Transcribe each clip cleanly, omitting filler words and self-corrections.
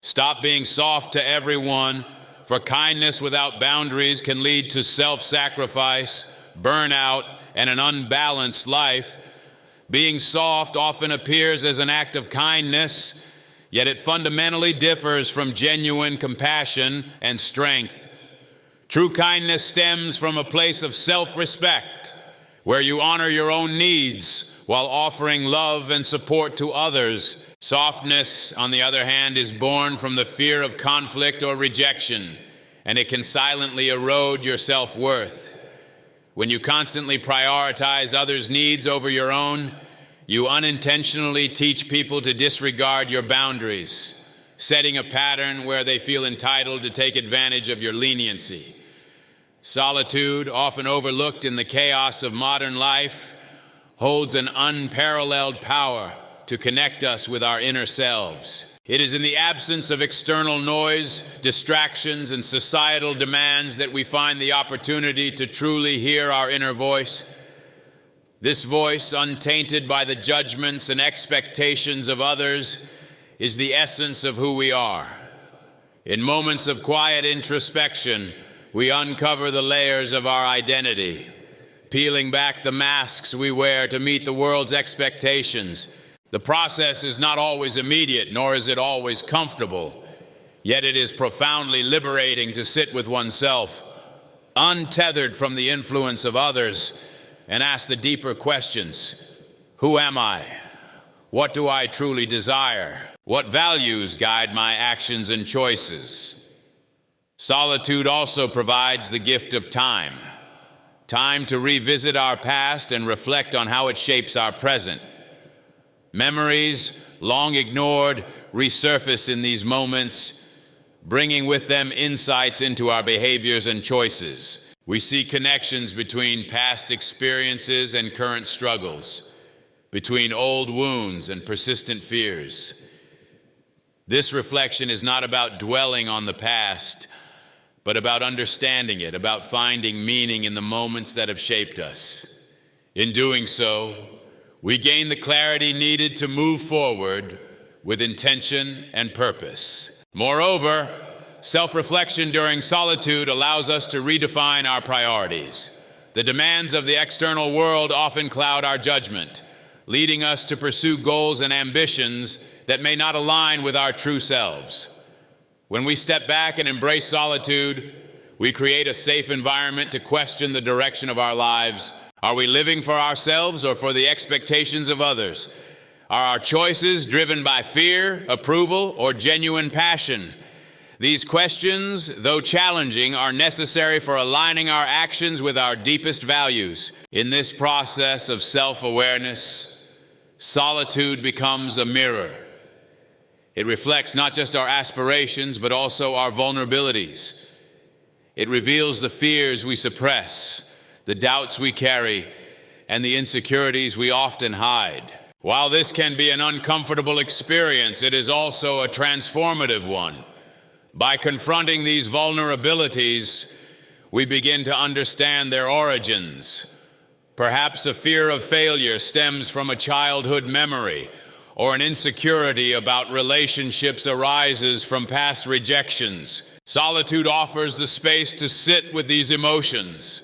Stop being soft to everyone, for kindness without boundaries can lead to self-sacrifice, burnout, and an unbalanced life. Being soft often appears as an act of kindness, yet it fundamentally differs from genuine compassion and strength. True kindness stems from a place of self-respect, where you honor your own needs while offering love and support to others. Softness, on the other hand, is born from the fear of conflict or rejection, and it can silently erode your self-worth. When you constantly prioritize others' needs over your own, you unintentionally teach people to disregard your boundaries, setting a pattern where they feel entitled to take advantage of your leniency. Solitude, often overlooked in the chaos of modern life, holds an unparalleled power to connect us with our inner selves. It is in the absence of external noise, distractions, and societal demands that we find the opportunity to truly hear our inner voice. This voice, untainted by the judgments and expectations of others, is the essence of who we are. In moments of quiet introspection, we uncover the layers of our identity, peeling back the masks we wear to meet the world's expectations. The process is not always immediate, nor is it always comfortable, yet it is profoundly liberating to sit with oneself, untethered from the influence of others, and ask the deeper questions. Who am I? What do I truly desire? What values guide my actions and choices? Solitude also provides the gift of time. Time to revisit our past and reflect on how it shapes our present. Memories, long ignored, resurface in these moments, bringing with them insights into our behaviors and choices. We see connections between past experiences and current struggles, between old wounds and persistent fears. This reflection is not about dwelling on the past, but about understanding it, about finding meaning in the moments that have shaped us. In doing so, we gain the clarity needed to move forward with intention and purpose. Moreover, self-reflection during solitude allows us to redefine our priorities. The demands of the external world often cloud our judgment, leading us to pursue goals and ambitions that may not align with our true selves. When we step back and embrace solitude, we create a safe environment to question the direction of our lives. Are we living for ourselves or for the expectations of others? Are our choices driven by fear, approval, or genuine passion? These questions, though challenging, are necessary for aligning our actions with our deepest values. In this process of self-awareness, solitude becomes a mirror. It reflects not just our aspirations, but also our vulnerabilities. It reveals the fears we suppress, the doubts we carry, and the insecurities we often hide. While this can be an uncomfortable experience, it is also a transformative one. By confronting these vulnerabilities, we begin to understand their origins. Perhaps a fear of failure stems from a childhood memory, or an insecurity about relationships arises from past rejections. Solitude offers the space to sit with these emotions,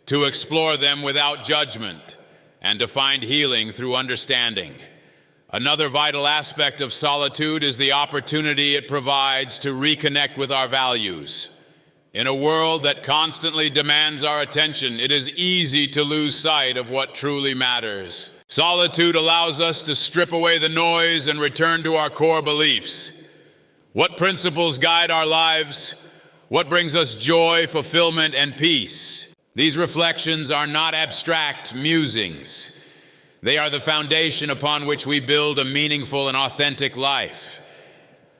to explore them without judgment, and to find healing through understanding. Another vital aspect of solitude is the opportunity it provides to reconnect with our values. In a world that constantly demands our attention, it is easy to lose sight of what truly matters. Solitude allows us to strip away the noise and return to our core beliefs. What principles guide our lives? What brings us joy, fulfillment, and peace? These reflections are not abstract musings. They are the foundation upon which we build a meaningful and authentic life.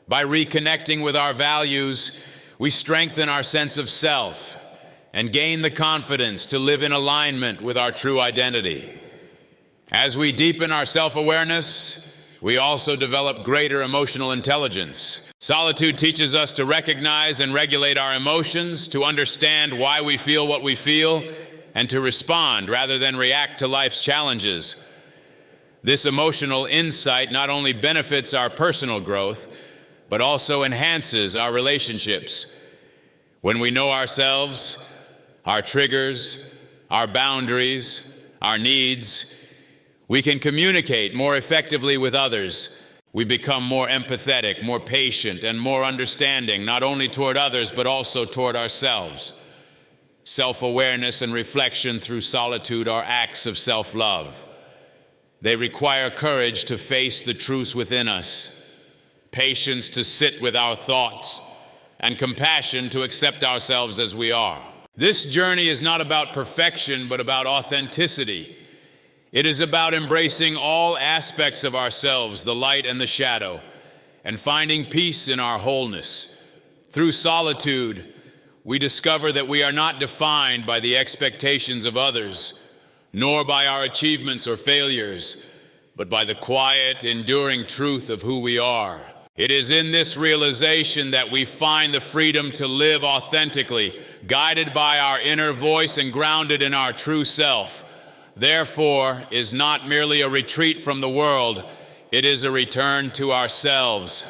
By reconnecting with our values, we strengthen our sense of self and gain the confidence to live in alignment with our true identity. As we deepen our self-awareness, we also develop greater emotional intelligence. Solitude teaches us to recognize and regulate our emotions, to understand why we feel what we feel, and to respond rather than react to life's challenges. This emotional insight not only benefits our personal growth, but also enhances our relationships. When we know ourselves, our triggers, our boundaries, our needs, we can communicate more effectively with others. We become more empathetic, more patient, and more understanding, not only toward others, but also toward ourselves. Self-awareness and reflection through solitude are acts of self-love. They require courage to face the truths within us, patience to sit with our thoughts, and compassion to accept ourselves as we are. This journey is not about perfection, but about authenticity. It is about embracing all aspects of ourselves, the light and the shadow, and finding peace in our wholeness. Through solitude, we discover that we are not defined by the expectations of others, nor by our achievements or failures, but by the quiet, enduring truth of who we are. It is in this realization that we find the freedom to live authentically, guided by our inner voice and grounded in our true self. Therefore, is not merely a retreat from the world, it is a return to ourselves.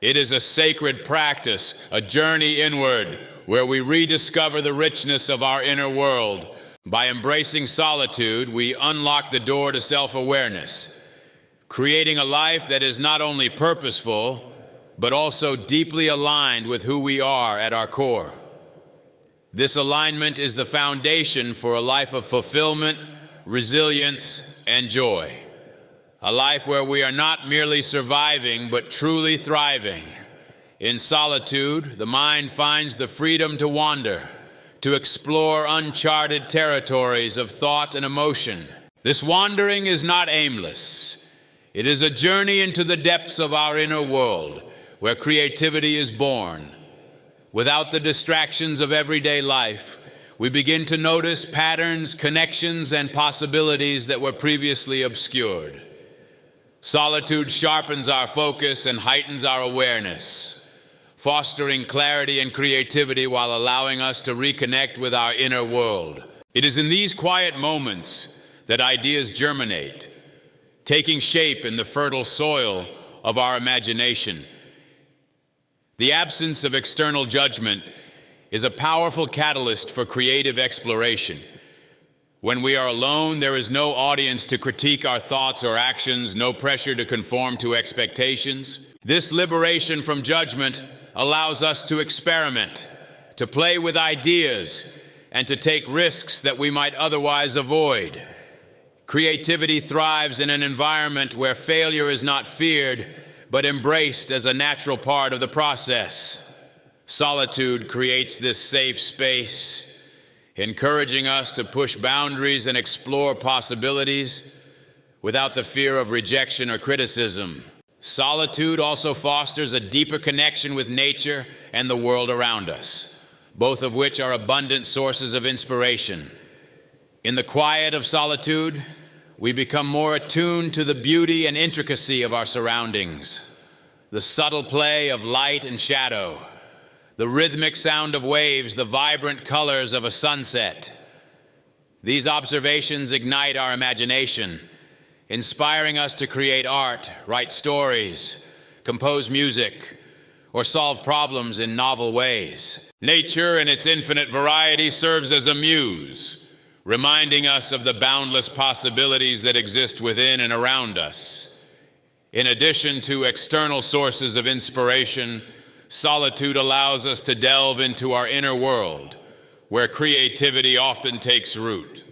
It is a sacred practice, a journey inward, where we rediscover the richness of our inner world. By embracing solitude, we unlock the door to self-awareness, creating a life that is not only purposeful, but also deeply aligned with who we are at our core. This alignment is the foundation for a life of fulfillment, resilience, and joy. A life where we are not merely surviving, but truly thriving. In solitude, the mind finds the freedom to wander, to explore uncharted territories of thought and emotion. This wandering is not aimless. It is a journey into the depths of our inner world, where creativity is born. Without the distractions of everyday life, we begin to notice patterns, connections, and possibilities that were previously obscured. Solitude sharpens our focus and heightens our awareness, fostering clarity and creativity while allowing us to reconnect with our inner world. It is in these quiet moments that ideas germinate, taking shape in the fertile soil of our imagination. The absence of external judgment is a powerful catalyst for creative exploration. When we are alone, there is no audience to critique our thoughts or actions, no pressure to conform to expectations. This liberation from judgment allows us to experiment, to play with ideas, and to take risks that we might otherwise avoid. Creativity thrives in an environment where failure is not feared, but embraced as a natural part of the process. Solitude creates this safe space, encouraging us to push boundaries and explore possibilities without the fear of rejection or criticism. Solitude also fosters a deeper connection with nature and the world around us, both of which are abundant sources of inspiration. In the quiet of solitude, we become more attuned to the beauty and intricacy of our surroundings, the subtle play of light and shadow, the rhythmic sound of waves, the vibrant colors of a sunset. These observations ignite our imagination, inspiring us to create art, write stories, compose music, or solve problems in novel ways. Nature in its infinite variety serves as a muse, reminding us of the boundless possibilities that exist within and around us. In addition to external sources of inspiration, solitude allows us to delve into our inner world, where creativity often takes root.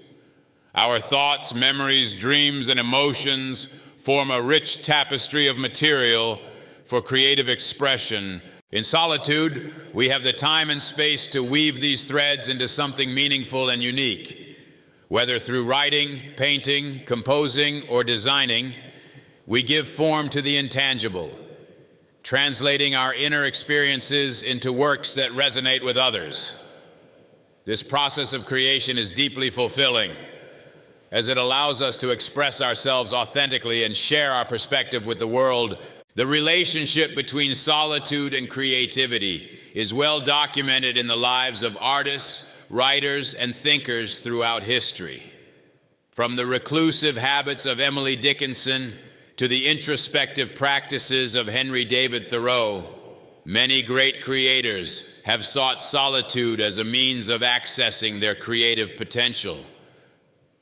Our thoughts, memories, dreams, and emotions form a rich tapestry of material for creative expression. In solitude, we have the time and space to weave these threads into something meaningful and unique. Whether through writing, painting, composing, or designing, we give form to the intangible, translating our inner experiences into works that resonate with others. This process of creation is deeply fulfilling, as it allows us to express ourselves authentically and share our perspective with the world. The relationship between solitude and creativity is well documented in the lives of artists, writers, and thinkers throughout history. From the reclusive habits of Emily Dickinson to the introspective practices of Henry David Thoreau, many great creators have sought solitude as a means of accessing their creative potential.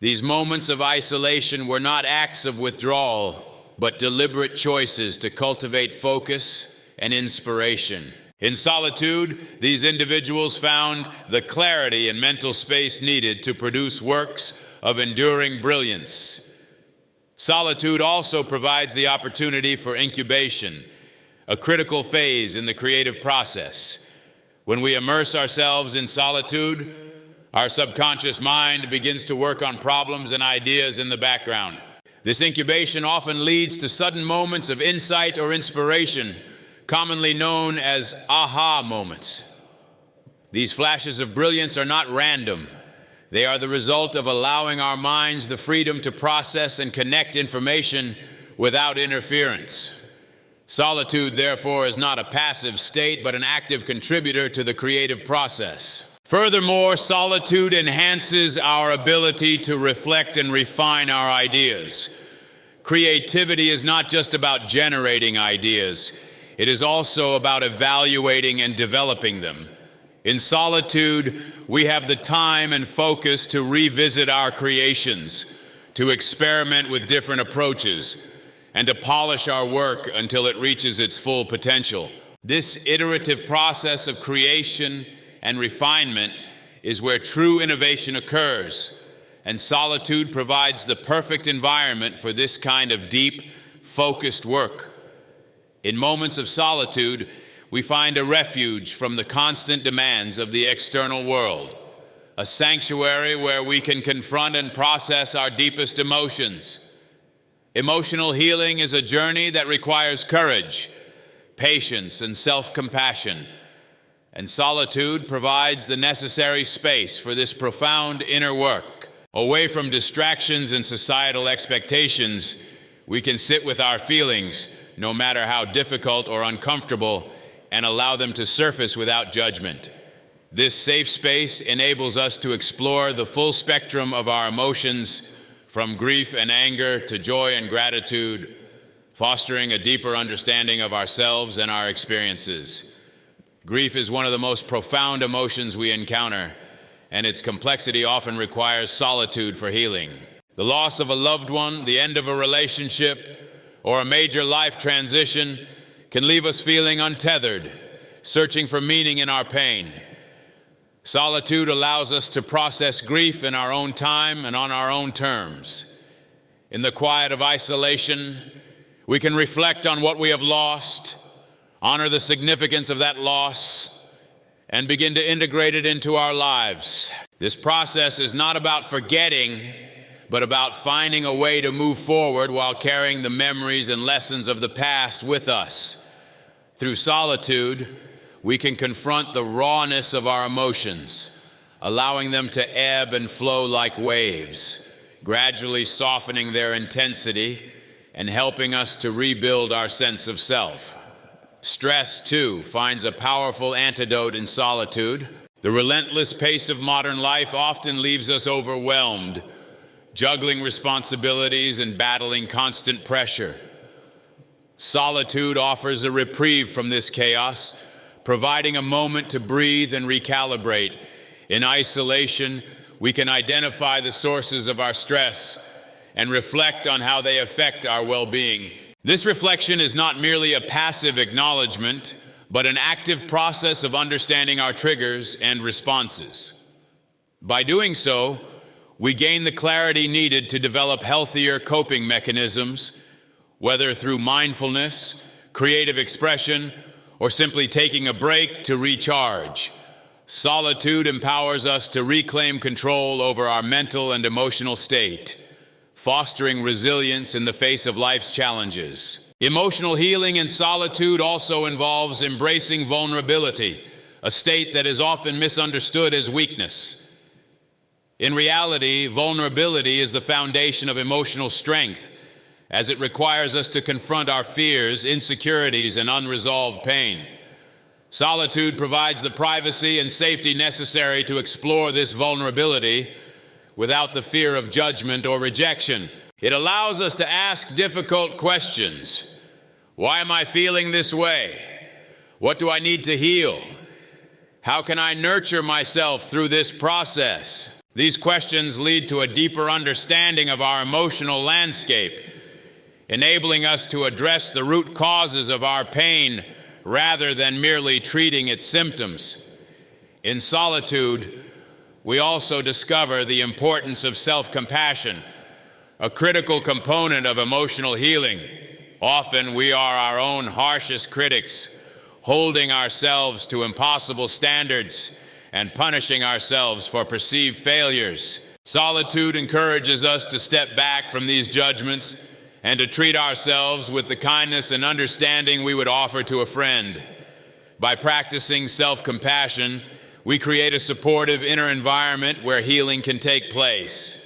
These moments of isolation were not acts of withdrawal, but deliberate choices to cultivate focus and inspiration. In solitude, these individuals found the clarity and mental space needed to produce works of enduring brilliance. Solitude also provides the opportunity for incubation, a critical phase in the creative process. When we immerse ourselves in solitude, our subconscious mind begins to work on problems and ideas in the background. This incubation often leads to sudden moments of insight or inspiration, commonly known as aha moments. These flashes of brilliance are not random. They are the result of allowing our minds the freedom to process and connect information without interference. Solitude, therefore, is not a passive state, but an active contributor to the creative process. Furthermore, solitude enhances our ability to reflect and refine our ideas. Creativity is not just about generating ideas. It is also about evaluating and developing them. In solitude, we have the time and focus to revisit our creations, to experiment with different approaches, and to polish our work until it reaches its full potential. This iterative process of creation and refinement is where true innovation occurs, and solitude provides the perfect environment for this kind of deep, focused work. In moments of solitude, we find a refuge from the constant demands of the external world, a sanctuary where we can confront and process our deepest emotions. Emotional healing is a journey that requires courage, patience, and self-compassion, and solitude provides the necessary space for this profound inner work. Away from distractions and societal expectations, we can sit with our feelings, no matter how difficult or uncomfortable, and allow them to surface without judgment. This safe space enables us to explore the full spectrum of our emotions, from grief and anger to joy and gratitude, fostering a deeper understanding of ourselves and our experiences. Grief is one of the most profound emotions we encounter, and its complexity often requires solitude for healing. The loss of a loved one, the end of a relationship, or a major life transition can leave us feeling untethered, searching for meaning in our pain. Solitude allows us to process grief in our own time and on our own terms. In the quiet of isolation, we can reflect on what we have lost, honor the significance of that loss, and begin to integrate it into our lives. This process is not about forgetting, but about finding a way to move forward while carrying the memories and lessons of the past with us. Through solitude, we can confront the rawness of our emotions, allowing them to ebb and flow like waves, gradually softening their intensity and helping us to rebuild our sense of self. Stress, too, finds a powerful antidote in solitude. The relentless pace of modern life often leaves us overwhelmed, juggling responsibilities and battling constant pressure. Solitude offers a reprieve from this chaos, providing a moment to breathe and recalibrate. In isolation, we can identify the sources of our stress and reflect on how they affect our well-being. This reflection is not merely a passive acknowledgement, but an active process of understanding our triggers and responses. By doing so, we gain the clarity needed to develop healthier coping mechanisms, whether through mindfulness, creative expression, or simply taking a break to recharge. Solitude empowers us to reclaim control over our mental and emotional state, fostering resilience in the face of life's challenges. Emotional healing in solitude also involves embracing vulnerability, a state that is often misunderstood as weakness. In reality, vulnerability is the foundation of emotional strength, as it requires us to confront our fears, insecurities, and unresolved pain. Solitude provides the privacy and safety necessary to explore this vulnerability without the fear of judgment or rejection. It allows us to ask difficult questions. Why am I feeling this way? What do I need to heal? How can I nurture myself through this process? These questions lead to a deeper understanding of our emotional landscape, enabling us to address the root causes of our pain rather than merely treating its symptoms. In solitude, we also discover the importance of self-compassion, a critical component of emotional healing. Often we are our own harshest critics, holding ourselves to impossible standards and punishing ourselves for perceived failures. Solitude encourages us to step back from these judgments and to treat ourselves with the kindness and understanding we would offer to a friend. By practicing self-compassion, we create a supportive inner environment where healing can take place.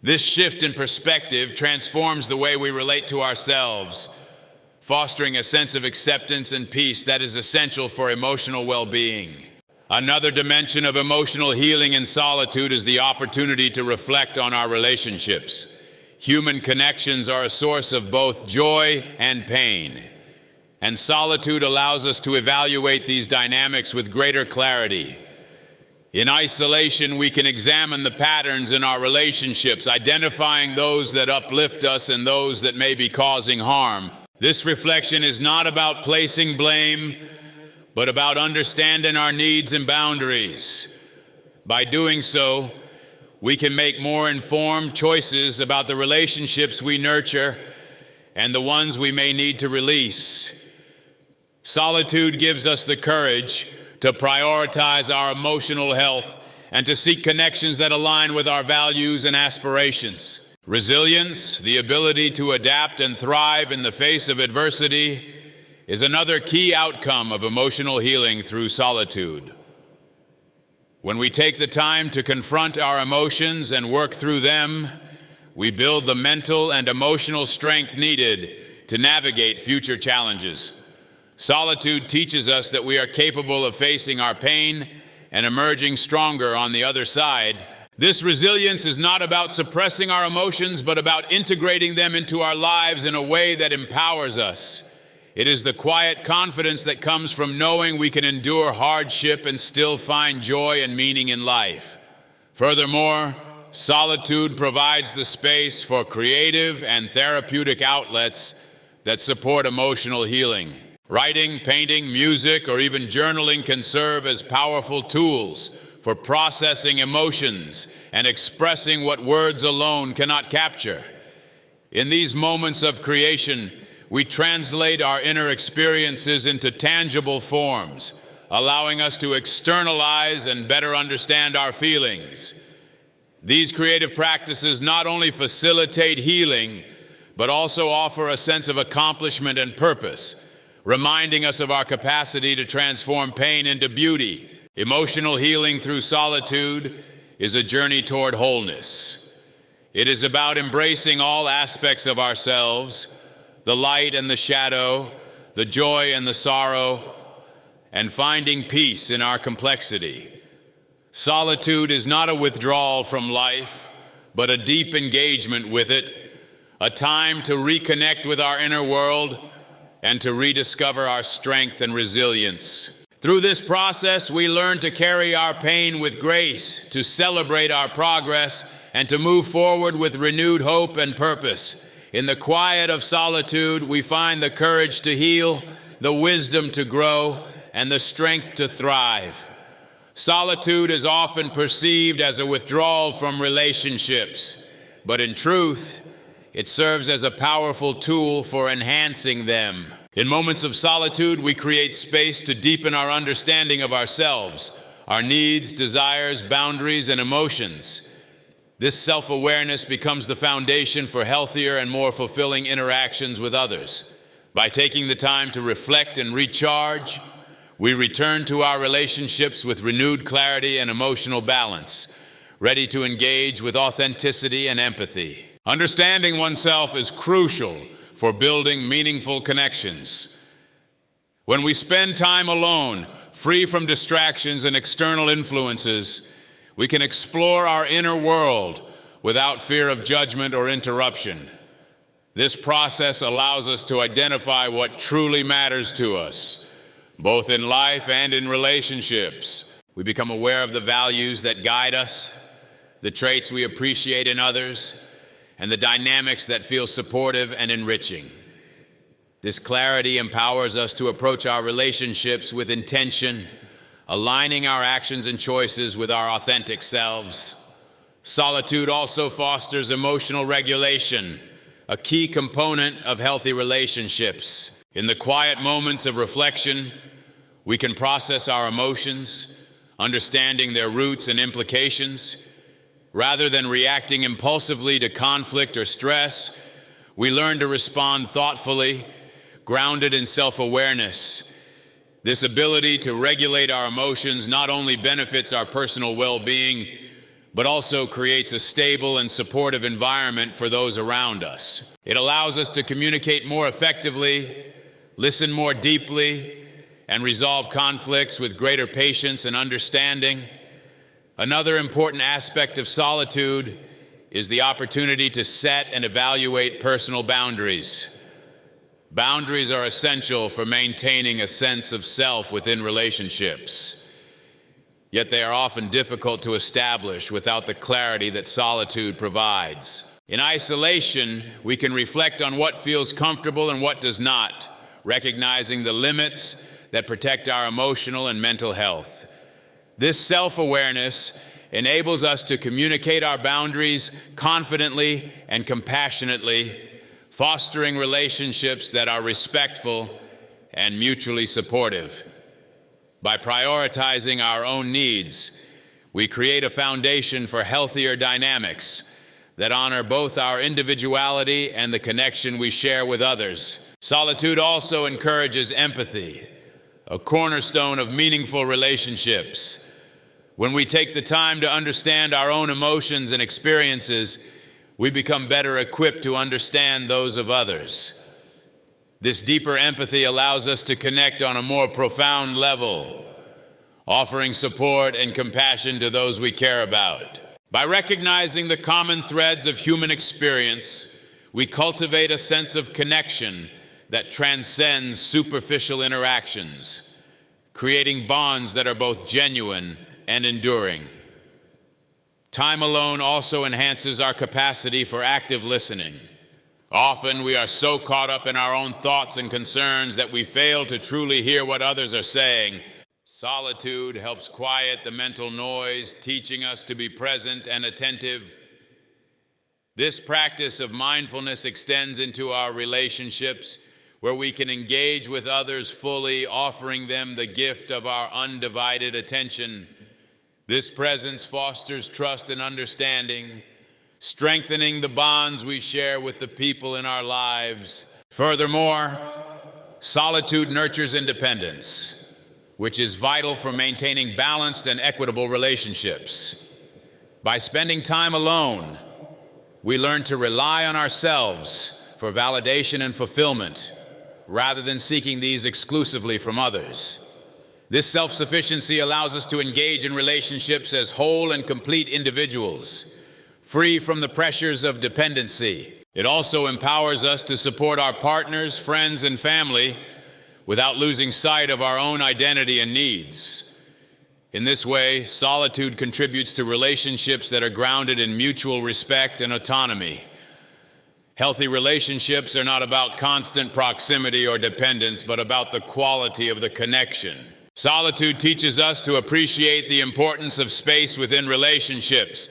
This shift in perspective transforms the way we relate to ourselves, fostering a sense of acceptance and peace that is essential for emotional well-being. Another dimension of emotional healing in solitude is the opportunity to reflect on our relationships. Human connections are a source of both joy and pain, and solitude allows us to evaluate these dynamics with greater clarity. In isolation, we can examine the patterns in our relationships, identifying those that uplift us and those that may be causing harm. This reflection is not about placing blame, but about understanding our needs and boundaries. By doing so, we can make more informed choices about the relationships we nurture and the ones we may need to release. Solitude gives us the courage to prioritize our emotional health and to seek connections that align with our values and aspirations. Resilience, the ability to adapt and thrive in the face of adversity, is another key outcome of emotional healing through solitude. When we take the time to confront our emotions and work through them, we build the mental and emotional strength needed to navigate future challenges. Solitude teaches us that we are capable of facing our pain and emerging stronger on the other side. This resilience is not about suppressing our emotions, but about integrating them into our lives in a way that empowers us. It is the quiet confidence that comes from knowing we can endure hardship and still find joy and meaning in life. Furthermore, solitude provides the space for creative and therapeutic outlets that support emotional healing. Writing, painting, music, or even journaling can serve as powerful tools for processing emotions and expressing what words alone cannot capture. In these moments of creation, we translate our inner experiences into tangible forms, allowing us to externalize and better understand our feelings. These creative practices not only facilitate healing, but also offer a sense of accomplishment and purpose, reminding us of our capacity to transform pain into beauty. Emotional healing through solitude is a journey toward wholeness. It is about embracing all aspects of ourselves, the light and the shadow, the joy and the sorrow, and finding peace in our complexity. Solitude is not a withdrawal from life, but a deep engagement with it, a time to reconnect with our inner world and to rediscover our strength and resilience. Through this process, we learn to carry our pain with grace, to celebrate our progress, and to move forward with renewed hope and purpose. In the quiet of solitude, we find the courage to heal, the wisdom to grow, and the strength to thrive. Solitude is often perceived as a withdrawal from relationships, but in truth, it serves as a powerful tool for enhancing them. In moments of solitude, we create space to deepen our understanding of ourselves, our needs, desires, boundaries, and emotions. This self-awareness becomes the foundation for healthier and more fulfilling interactions with others. By taking the time to reflect and recharge, we return to our relationships with renewed clarity and emotional balance, ready to engage with authenticity and empathy. Understanding oneself is crucial for building meaningful connections. When we spend time alone, free from distractions and external influences, we can explore our inner world, without fear of judgment or interruption. This process allows us to identify what truly matters to us, both in life and in relationships. We become aware of the values that guide us, the traits we appreciate in others, and the dynamics that feel supportive and enriching. This clarity empowers us to approach our relationships with intention, aligning our actions and choices with our authentic selves. Solitude also fosters emotional regulation, a key component of healthy relationships. In the quiet moments of reflection, we can process our emotions, understanding their roots and implications. Rather than reacting impulsively to conflict or stress, we learn to respond thoughtfully, grounded in self-awareness. This ability to regulate our emotions not only benefits our personal well-being, but also creates a stable and supportive environment for those around us. It allows us to communicate more effectively, listen more deeply, and resolve conflicts with greater patience and understanding. Another important aspect of solitude is the opportunity to set and evaluate personal boundaries. Boundaries are essential for maintaining a sense of self within relationships. Yet they are often difficult to establish without the clarity that solitude provides. In isolation, we can reflect on what feels comfortable and what does not, recognizing the limits that protect our emotional and mental health. This self-awareness enables us to communicate our boundaries confidently and compassionately, fostering relationships that are respectful and mutually supportive. By prioritizing our own needs, we create a foundation for healthier dynamics that honor both our individuality and the connection we share with others. Solitude also encourages empathy, a cornerstone of meaningful relationships. When we take the time to understand our own emotions and experiences, we become better equipped to understand those of others. This deeper empathy allows us to connect on a more profound level, offering support and compassion to those we care about. By recognizing the common threads of human experience, we cultivate a sense of connection that transcends superficial interactions, creating bonds that are both genuine and enduring. Time alone also enhances our capacity for active listening. Often we are so caught up in our own thoughts and concerns that we fail to truly hear what others are saying. Solitude helps quiet the mental noise, teaching us to be present and attentive. This practice of mindfulness extends into our relationships, where we can engage with others fully, offering them the gift of our undivided attention. This presence fosters trust and understanding, strengthening the bonds we share with the people in our lives. Furthermore, solitude nurtures independence, which is vital for maintaining balanced and equitable relationships. By spending time alone, we learn to rely on ourselves for validation and fulfillment, rather than seeking these exclusively from others. This self-sufficiency allows us to engage in relationships as whole and complete individuals, free from the pressures of dependency. It also empowers us to support our partners, friends, and family without losing sight of our own identity and needs. In this way, solitude contributes to relationships that are grounded in mutual respect and autonomy. Healthy relationships are not about constant proximity or dependence, but about the quality of the connection. Solitude teaches us to appreciate the importance of space within relationships,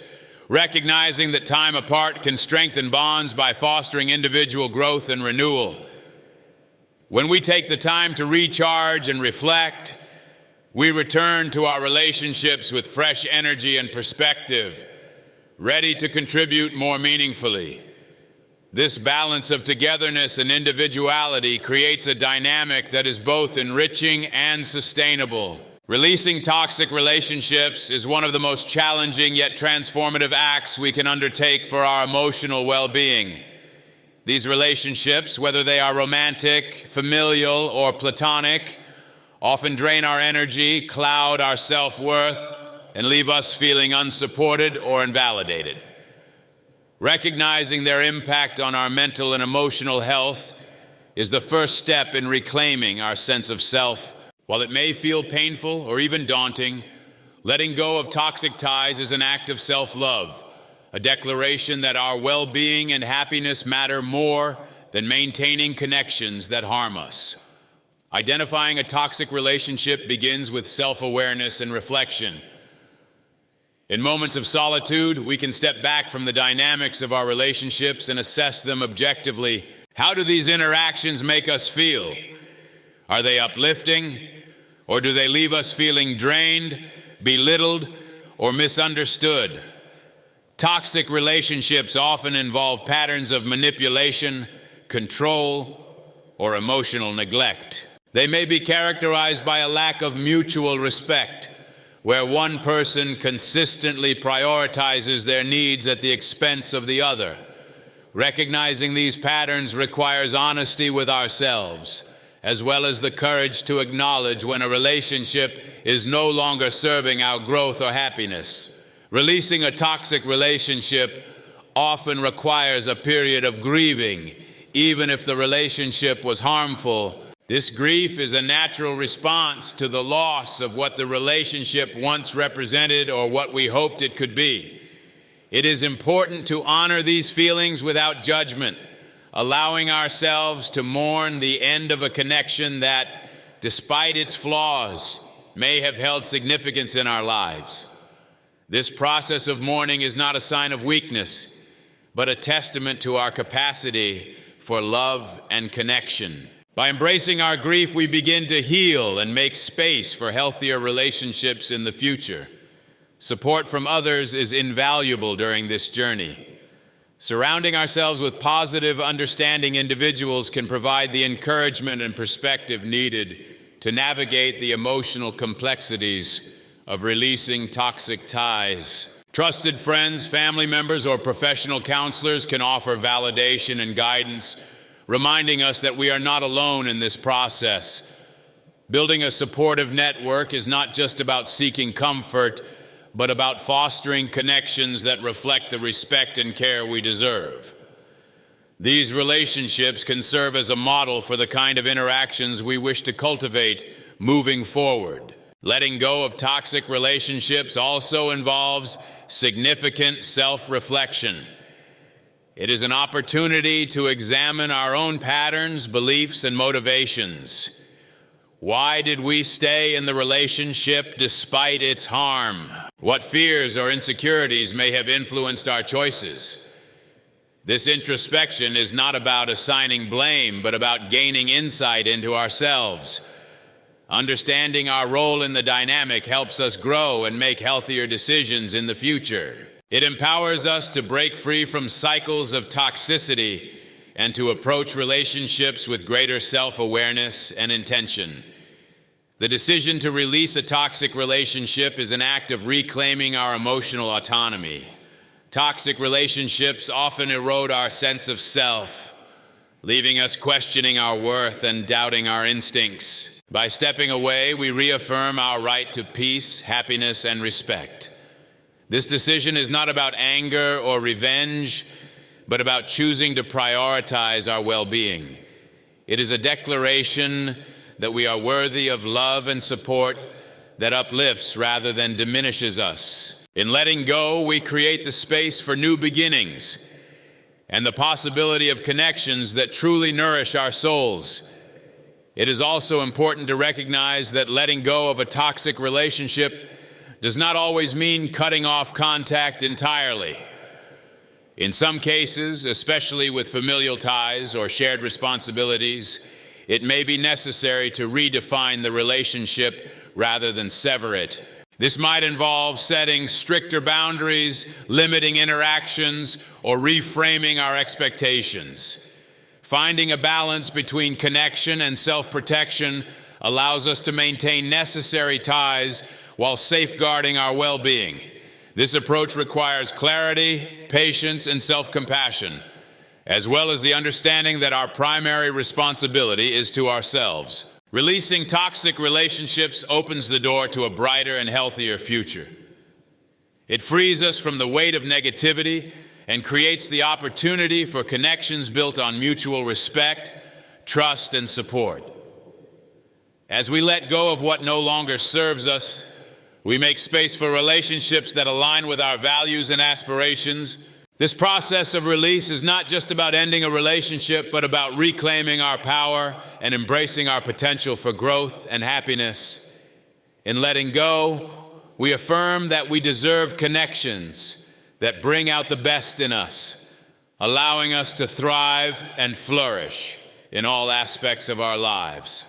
recognizing that time apart can strengthen bonds by fostering individual growth and renewal. When we take the time to recharge and reflect, we return to our relationships with fresh energy and perspective, ready to contribute more meaningfully. This balance of togetherness and individuality creates a dynamic that is both enriching and sustainable. Releasing toxic relationships is one of the most challenging yet transformative acts we can undertake for our emotional well-being. These relationships, whether they are romantic, familial, or platonic, often drain our energy, cloud our self-worth, and leave us feeling unsupported or invalidated. Recognizing their impact on our mental and emotional health is the first step in reclaiming our sense of self. While it may feel painful or even daunting, letting go of toxic ties is an act of self-love, a declaration that our well-being and happiness matter more than maintaining connections that harm us. Identifying a toxic relationship begins with self-awareness and reflection. In moments of solitude, we can step back from the dynamics of our relationships and assess them objectively. How do these interactions make us feel? Are they uplifting, or do they leave us feeling drained, belittled, or misunderstood? Toxic relationships often involve patterns of manipulation, control, or emotional neglect. They may be characterized by a lack of mutual respect, where one person consistently prioritizes their needs at the expense of the other. Recognizing these patterns requires honesty with ourselves, as well as the courage to acknowledge when a relationship is no longer serving our growth or happiness. Releasing a toxic relationship often requires a period of grieving, even if the relationship was harmful. This grief is a natural response to the loss of what the relationship once represented or what we hoped it could be. It is important to honor these feelings without judgment, allowing ourselves to mourn the end of a connection that, despite its flaws, may have held significance in our lives. This process of mourning is not a sign of weakness, but a testament to our capacity for love and connection. By embracing our grief, we begin to heal and make space for healthier relationships in the future. Support from others is invaluable during this journey. Surrounding ourselves with positive, understanding individuals can provide the encouragement and perspective needed to navigate the emotional complexities of releasing toxic ties. Trusted friends, family members, or professional counselors can offer validation and guidance, reminding us that we are not alone in this process. Building a supportive network is not just about seeking comfort, but about fostering connections that reflect the respect and care we deserve. These relationships can serve as a model for the kind of interactions we wish to cultivate moving forward. Letting go of toxic relationships also involves significant self-reflection. It is an opportunity to examine our own patterns, beliefs, and motivations. Why did we stay in the relationship despite its harm? What fears or insecurities may have influenced our choices? This introspection is not about assigning blame, but about gaining insight into ourselves. Understanding our role in the dynamic helps us grow and make healthier decisions in the future. It empowers us to break free from cycles of toxicity and to approach relationships with greater self-awareness and intention. The decision to release a toxic relationship is an act of reclaiming our emotional autonomy. Toxic relationships often erode our sense of self, leaving us questioning our worth and doubting our instincts. By stepping away, we reaffirm our right to peace, happiness, and respect. This decision is not about anger or revenge, but about choosing to prioritize our well-being. It is a declaration that we are worthy of love and support that uplifts rather than diminishes us. In letting go, we create the space for new beginnings and the possibility of connections that truly nourish our souls. It is also important to recognize that letting go of a toxic relationship does not always mean cutting off contact entirely. In some cases, especially with familial ties or shared responsibilities, it may be necessary to redefine the relationship rather than sever it. This might involve setting stricter boundaries, limiting interactions, or reframing our expectations. Finding a balance between connection and self-protection allows us to maintain necessary ties while safeguarding our well-being. This approach requires clarity, patience, and self-compassion, as well as the understanding that our primary responsibility is to ourselves. Releasing toxic relationships opens the door to a brighter and healthier future. It frees us from the weight of negativity and creates the opportunity for connections built on mutual respect, trust, and support. As we let go of what no longer serves us, we make space for relationships that align with our values and aspirations. This process of release is not just about ending a relationship, but about reclaiming our power and embracing our potential for growth and happiness. In letting go, we affirm that we deserve connections that bring out the best in us, allowing us to thrive and flourish in all aspects of our lives.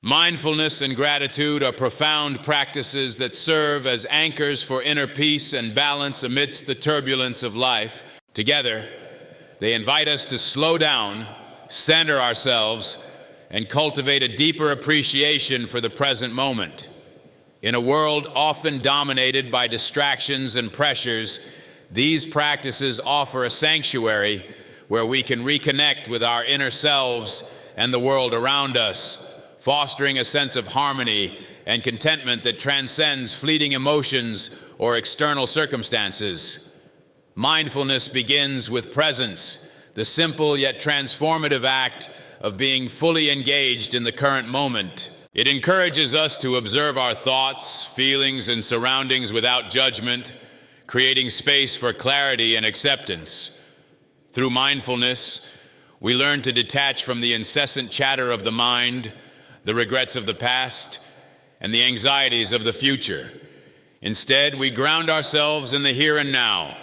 Mindfulness and gratitude are profound practices that serve as anchors for inner peace and balance amidst the turbulence of life. Together, they invite us to slow down, center ourselves, and cultivate a deeper appreciation for the present moment. In a world often dominated by distractions and pressures, these practices offer a sanctuary where we can reconnect with our inner selves and the world around us, fostering a sense of harmony and contentment that transcends fleeting emotions or external circumstances. Mindfulness begins with presence, the simple yet transformative act of being fully engaged in the current moment. It encourages us to observe our thoughts, feelings, and surroundings without judgment, creating space for clarity and acceptance. Through mindfulness, we learn to detach from the incessant chatter of the mind, the regrets of the past, and the anxieties of the future. Instead, we ground ourselves in the here and now,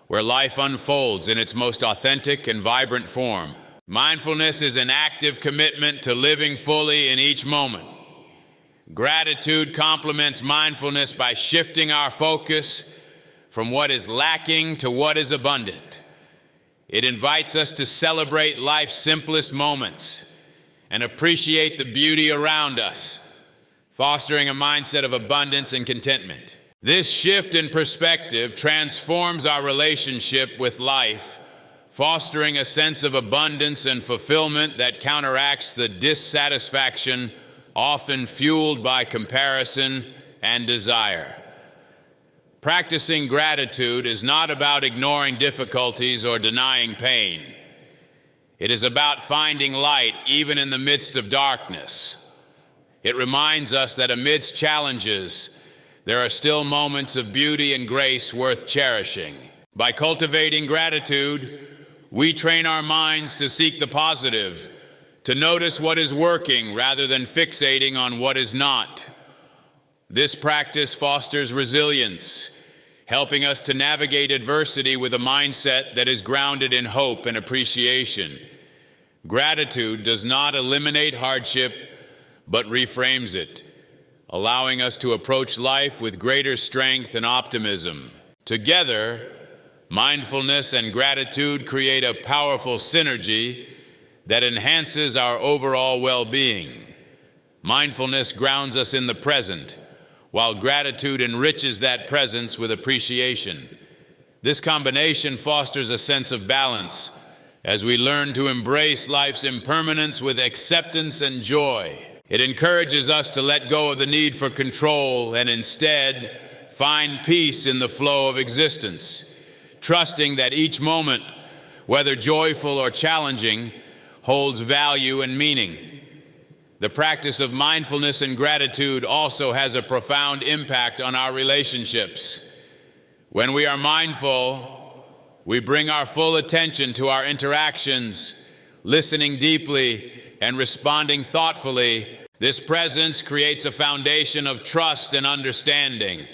where life unfolds in its most authentic and vibrant form. Mindfulness is an active commitment to living fully in each moment. Gratitude complements mindfulness by shifting our focus from what is lacking to what is abundant. It invites us to celebrate life's simplest moments and appreciate the beauty around us, fostering a mindset of abundance and contentment. This shift in perspective transforms our relationship with life, fostering a sense of abundance and fulfillment that counteracts the dissatisfaction often fueled by comparison and desire. Practicing gratitude is not about ignoring difficulties or denying pain. It is about finding light even in the midst of darkness. It reminds us that amidst challenges, there are still moments of beauty and grace worth cherishing. By cultivating gratitude, we train our minds to seek the positive, to notice what is working rather than fixating on what is not. This practice fosters resilience, helping us to navigate adversity with a mindset that is grounded in hope and appreciation. Gratitude does not eliminate hardship, but reframes it, allowing us to approach life with greater strength and optimism. Together, mindfulness and gratitude create a powerful synergy that enhances our overall well-being. Mindfulness grounds us in the present, while gratitude enriches that presence with appreciation. This combination fosters a sense of balance as we learn to embrace life's impermanence with acceptance and joy. It encourages us to let go of the need for control and instead find peace in the flow of existence, trusting that each moment, whether joyful or challenging, holds value and meaning. The practice of mindfulness and gratitude also has a profound impact on our relationships. When we are mindful, we bring our full attention to our interactions, listening deeply and responding thoughtfully. This presence creates a foundation of trust and understanding,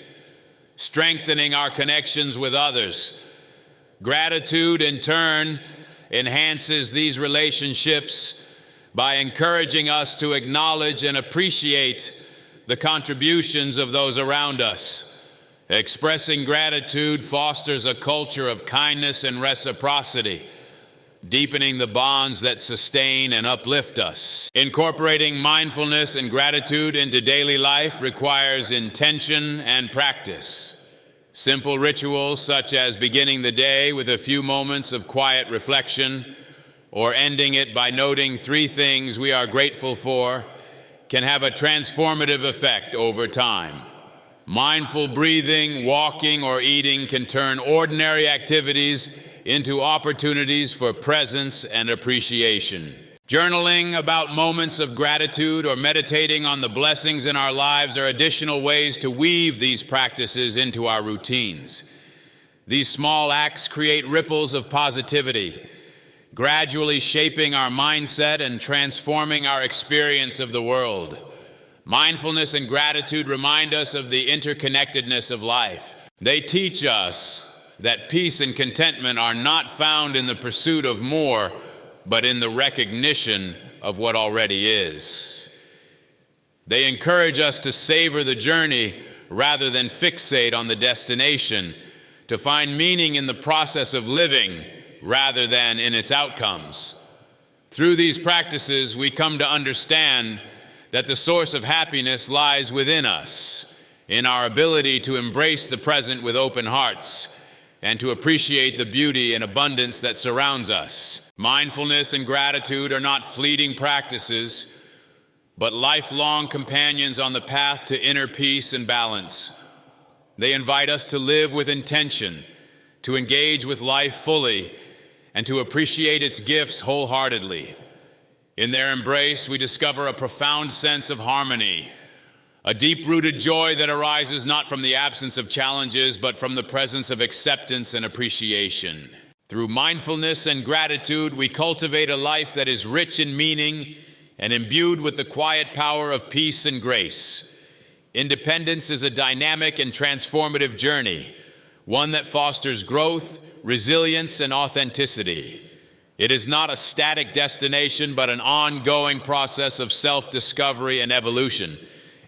strengthening our connections with others. Gratitude, in turn, enhances these relationships by encouraging us to acknowledge and appreciate the contributions of those around us. Expressing gratitude fosters a culture of kindness and reciprocity, deepening the bonds that sustain and uplift us. Incorporating mindfulness and gratitude into daily life requires intention and practice. Simple rituals such as beginning the day with a few moments of quiet reflection or ending it by noting 3 things we are grateful for can have a transformative effect over time. Mindful breathing, walking, or eating can turn ordinary activities into opportunities for presence and appreciation. Journaling about moments of gratitude or meditating on the blessings in our lives are additional ways to weave these practices into our routines. These small acts create ripples of positivity, gradually shaping our mindset and transforming our experience of the world. Mindfulness and gratitude remind us of the interconnectedness of life. They teach us that peace and contentment are not found in the pursuit of more, but in the recognition of what already is. They encourage us to savor the journey rather than fixate on the destination, to find meaning in the process of living rather than in its outcomes. Through these practices, we come to understand that the source of happiness lies within us, in our ability to embrace the present with open hearts and to appreciate the beauty and abundance that surrounds us. Mindfulness and gratitude are not fleeting practices, but lifelong companions on the path to inner peace and balance. They invite us to live with intention, to engage with life fully, and to appreciate its gifts wholeheartedly. In their embrace, we discover a profound sense of harmony, a deep-rooted joy that arises not from the absence of challenges, but from the presence of acceptance and appreciation. Through mindfulness and gratitude, we cultivate a life that is rich in meaning and imbued with the quiet power of peace and grace. Independence is a dynamic and transformative journey, one that fosters growth, resilience, and authenticity. It is not a static destination, but an ongoing process of self-discovery and evolution,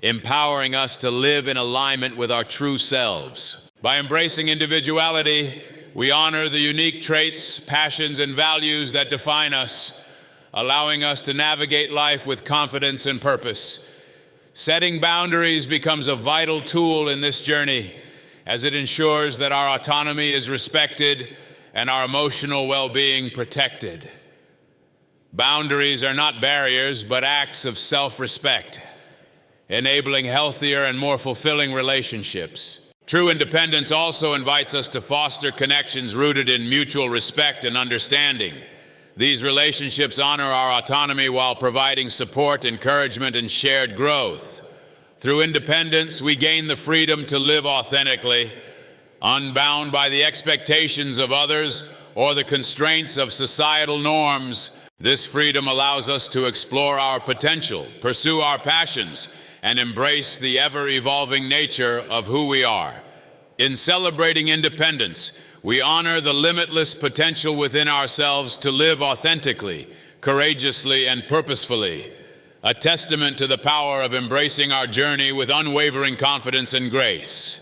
empowering us to live in alignment with our true selves. By embracing individuality, we honor the unique traits, passions, and values that define us, allowing us to navigate life with confidence and purpose. Setting boundaries becomes a vital tool in this journey, as it ensures that our autonomy is respected and our emotional well-being protected. Boundaries are not barriers, but acts of self-respect, enabling healthier and more fulfilling relationships. True independence also invites us to foster connections rooted in mutual respect and understanding. These relationships honor our autonomy while providing support, encouragement, and shared growth. Through independence, we gain the freedom to live authentically, unbound by the expectations of others or the constraints of societal norms. This freedom allows us to explore our potential, pursue our passions, and embrace the ever-evolving nature of who we are. In celebrating independence, we honor the limitless potential within ourselves to live authentically, courageously, and purposefully, a testament to the power of embracing our journey with unwavering confidence and grace.